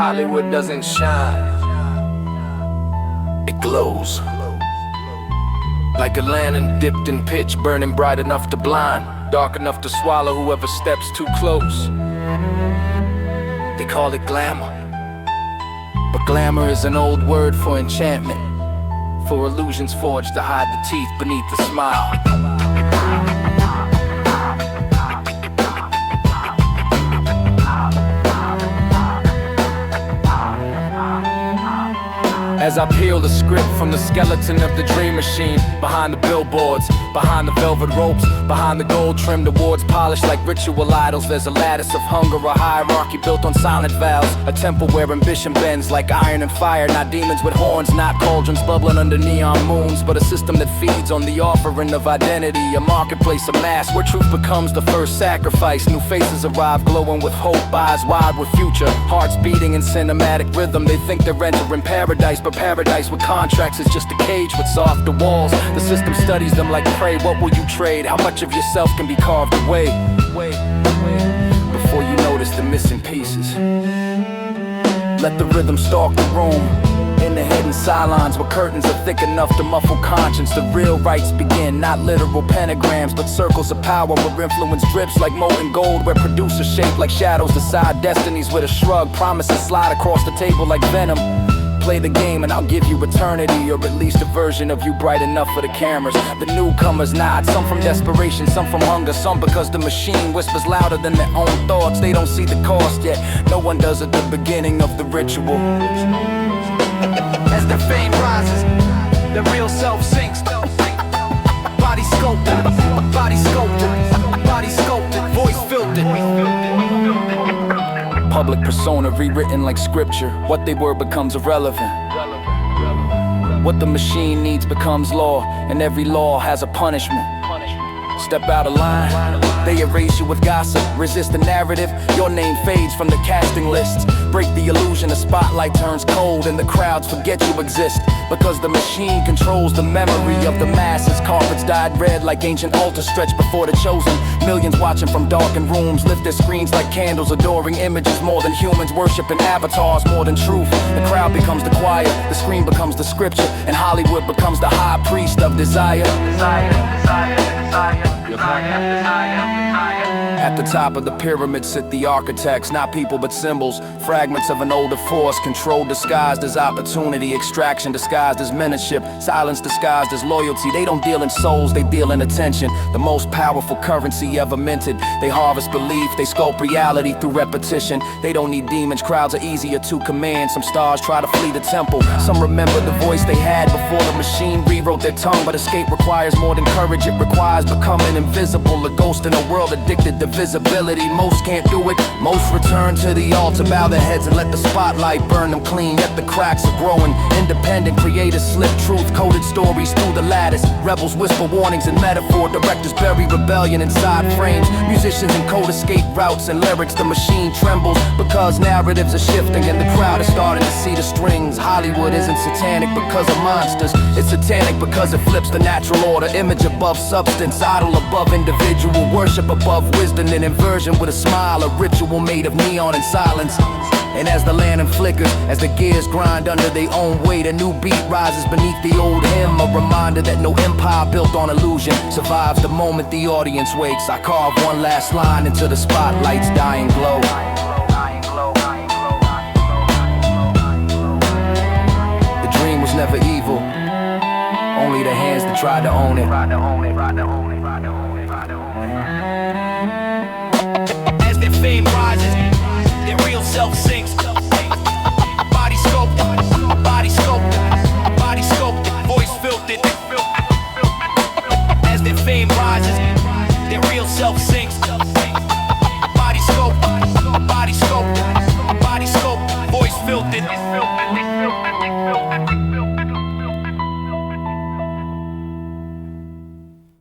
Hollywood doesn't shine, it glows. Like a lantern dipped in pitch, burning bright enough to blind, dark enough to swallow whoever steps too close. They call it glamour, but glamour is an old word for enchantment, for illusions forged to hide the teeth beneath the smile. As I peel the script from the skeleton of the dream machine, behind the billboards, behind the velvet ropes, behind the gold trimmed awards polished like ritual idols, there's a lattice of hunger, a hierarchy built on silent vows, a temple where ambition bends like iron and fire, not demons with horns, not cauldrons bubbling under neon moons, but a system that feeds on the offering of identity, a marketplace of mass where truth becomes the first sacrifice. New faces arrive glowing with hope, eyes wide with future, hearts beating in cinematic rhythm. They think they're entering paradise, but paradise with contracts is just a cage with softer walls. The system studies them like prey. What will you trade? How much of yourself can be carved away? Before you notice the missing pieces, let the rhythm stalk the room. In the hidden sidelines where curtains are thick enough to muffle conscience, the real rites begin. Not literal pentagrams, but circles of power where influence drips like molten gold, where producers shape like shadows decide destinies with a shrug. Promises slide across the table like venom. Play the game and I'll give you eternity, or at least a version of you bright enough for the cameras. The newcomers nod, some from desperation, some from hunger, some because the machine whispers louder than their own thoughts. They don't see the cost yet, no one does at the beginning of the ritual. As the fame rises, the real self sinks. Body sculpted, body sculpted, body sculpted, voice filtered. Public persona rewritten like scripture. What they were becomes irrelevant. What the machine needs becomes law, and every law has a punishment. Step out of line, they erase you with gossip. Resist the narrative, your name fades from the casting lists. Break the illusion, the spotlight turns cold and the crowds forget you exist, because the machine controls the memory of the masses. Carpets dyed red like ancient altars stretched before the chosen. Millions watching from darkened rooms lift their screens like candles, adoring images more than humans, worshiping avatars more than truth. The crowd becomes the choir, the screen becomes the scripture, and Hollywood becomes the high priest of desire. At the top of the pyramid sit the architects, not people but symbols, fragments of an older force, control disguised as opportunity, extraction disguised as mentorship, silence disguised as loyalty. They don't deal in souls, they deal in attention, the most powerful currency ever minted. They harvest belief, they sculpt reality through repetition. They don't need demons, crowds are easier to command. Some stars try to flee the temple, some remember the voice they had before the machine rewrote their tongue. But escape requires more than courage, it requires becoming invisible, a ghost in a world addicted to visibility. Most can't do it, most return to the altar, bow their heads and let the spotlight burn them clean. Yet the cracks are growing, independent creators slip truth-coded stories through the lattice. Rebels whisper warnings in metaphor, directors bury rebellion inside frames. Musicians encode escape routes and lyrics. The machine trembles because narratives are shifting and the crowd is starting to see the strings. Hollywood isn't satanic because of monsters, it's satanic because it flips the natural order. Image above substance, idol above individual, worship above wisdom, and inversion with a smile, a ritual made of neon and silence. And as the lantern flickers, as the gears grind under their own weight, a new beat rises beneath the old hymn, a reminder that no empire built on illusion survives the moment the audience wakes. I carve one last line into the spotlight's dying glow. The dream was never evil, only the hands that tried to own it. As their fame rises, their real self sinks. Body sculpted, body sculpted, body sculpted, voice filtered. As their fame rises, their real self sinks.